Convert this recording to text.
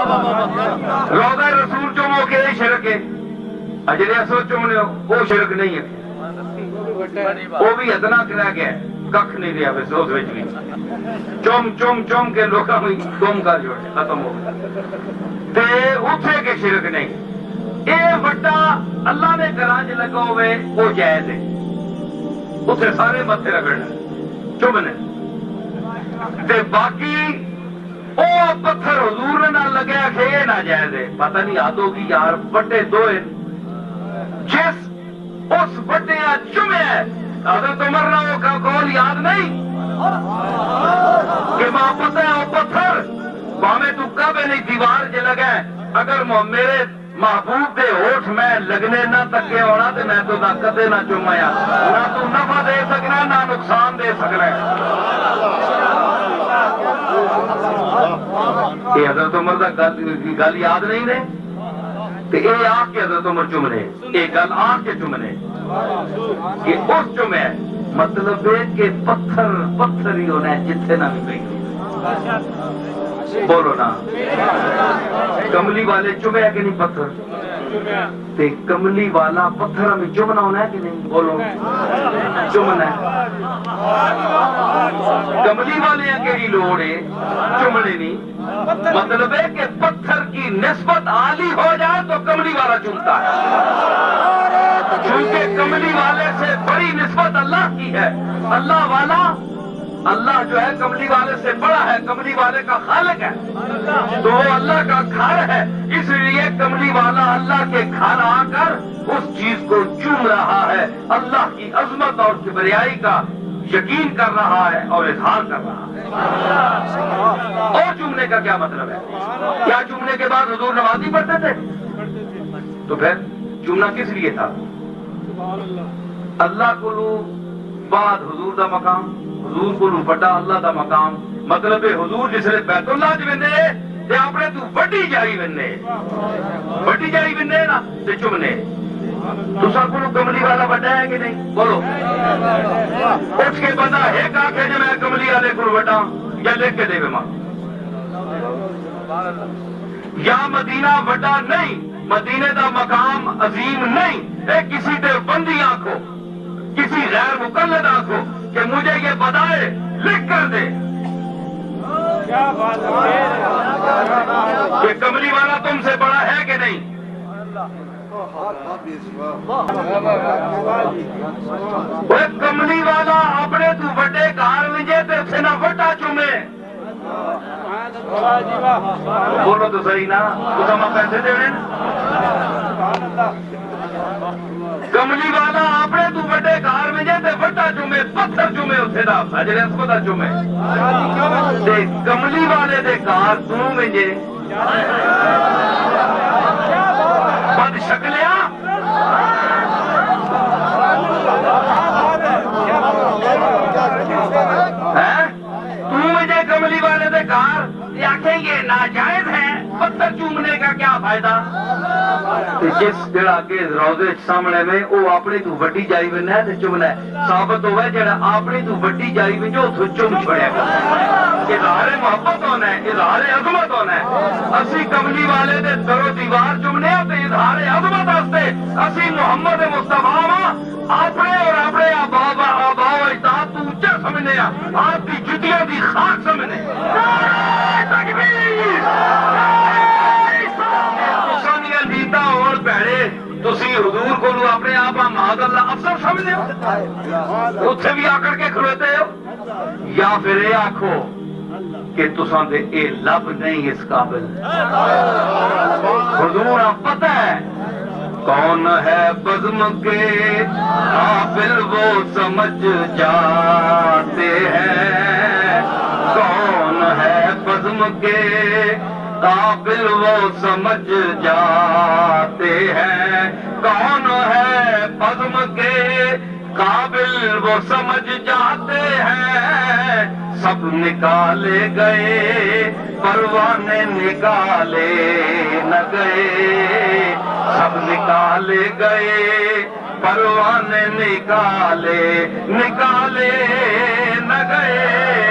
روضہ رسول چومو کے شرک ہے، اجرے اسو چومنے ہو وہ شرک نہیں ہے، وہ بھی ادنا کرا گیا ککھ نہیں رہا بس اس وچ بھی چوم چوم چوم کے لوکاں ہوئی گم کر جوڑے ختم ہو گیا تے اتھے کے شرک نہیں۔ اے وڈا اللہ نے گھراں وچ لگا ہوئے وہ جائز ہے، اتھے سارے متھے رگڑنا چومنے تے باقی او پتھر حضور نے نہ لگیا کہ یہ ناجائز ہے، پتہ نہیں یاد ہوگی یار بڑے دوئے جس اس بڑے چمے حضرت عمر راؤ کا قول یاد نہیں کہ ماں پتہ ہے وہ پتھر باہمیں تو کبھی نہیں دیوار جے لگا ہے، اگر میرے محبوب دے ہوٹھ میں لگنے نہ تکے ہونا تو میں تو نہ کدے نہ چومایا، نہ تو نفع دے سکنا نہ نقصان دے سکنا۔ یہ حضرت عمر دا گل یاد نہیں نے تے اے آ کے حضرت عمر چمنے، اے گل آ کے چمنے کہ اس چمے مطلب ہے کہ پتھر پتھر ہی ہونا ہے جتھے نہ بھی گئی، بولو نا کملی والے چمے ہے کہ نہیں پتھر تے کملی والا پتھر ہمیں چمنا ہونا ہے کہ نہیں، بولو چمنا ہے کملی والے ہیں کہ لوڑ ہے چمنے نہیں، مطلب ہے کہ پتھر کی نسبت عالی ہو جائے تو کملی والا چمتا ہے، کیونکہ کملی والے سے بڑی نسبت اللہ کی ہے، اللہ والا اللہ جو ہے کملی والے سے بڑا ہے، کملی والے کا خالق ہے تو وہ اللہ کا گھر ہے، اس لیے کملی والا اللہ کے گھر آ کر اس چیز کو چوم رہا ہے، اللہ کی عظمت اور کبریائی کا یقین کر رہا ہے اور اظہار کر رہا ہے۔ اور چومنے کا کیا مطلب ہے؟ کیا چومنے کے بعد حضور نمازی پڑھتے تھے؟ تو پھر چومنا کس لیے تھا؟ اللہ کو بعد حضور دا مقام، حضور کو بڑا اللہ دا مقام، مطلب ہے حضور جس نے بیت اللہ جو ویندے تے اپنے تو بڑی جائی ویندے، بڑی جائی ویندے نا تے چومنے تو سب کو کملی والا بڑا ہے کہ نہیں، بولو اٹھ کے بندہ ایک آنکھے جو میں کملی والے کو بڑا یا لکھ کے دے ماں یا مدینہ بڑا نہیں، مدینے دا مقام عظیم نہیں، اے کسی دے بندی آنکھو کسی غیر مقلد آنکھو کہ مجھے یہ بتائے لکھ کر دے کہ کملی والا تم سے بڑا ہے کہ نہیں۔ وہ کملی والا اپنے تو بڑے کار وجے تے سے نہ وٹا چومے، بولو تو صحیح نا تو سما پیسے دے رہے کملی والا اپنے تو بڑے کار وجے تے وٹا چومے، پتھر چومے اتھے دا اجرے اسپتا چومے تے کملی والے دے کار تو وجے بد شکلیا تو مجھے کملی والے دے کار آخیں گے ناجائز ہے، پتھر چومنے کا کیا فائدہ؟ جس جڑا کے روزے سامنے میں وہ اپنی تو وڈی جائی بننا ہے چومنا ہے، ثابت ہوا ہے جڑا اپنی تو وڈی جائی بنو اتو چوم چھڑیا گا، اظہار محبت ہونا ہے، اظہار عظمت ہونا ہے۔ اسی کملی والے دے در و دیوار چومنے تے اظہار عظمت واسطے اسی محمد مصطفیٰ اپنے اور اپنے آبا و اجداد تو اونچا سمجھنے آپ کی جتیاں دی خاک سمجھنے۔ نیتا اور پیڑے تسی حضور کو لو اپنے آپ معاذ اللہ افسر سمجھتے ہو، اتھے بھی آ کر کے کھلوتے ہو، یا پھر یہ آکھو کہ تساں دے اے لب نہیں اس قابل۔ حضور پتہ ہے کون ہے بزم کے قابل وہ سمجھ جاتے ہیں، کون ہے بزم کے قابل وہ سمجھ جاتے ہیں، کون ہے بزم کے قابل وہ سمجھ جاتے ہیں، سب نکالے گئے پروانے نکالے نہ گئے، سب نکالے گئے پروانے نکالے نہ گئے۔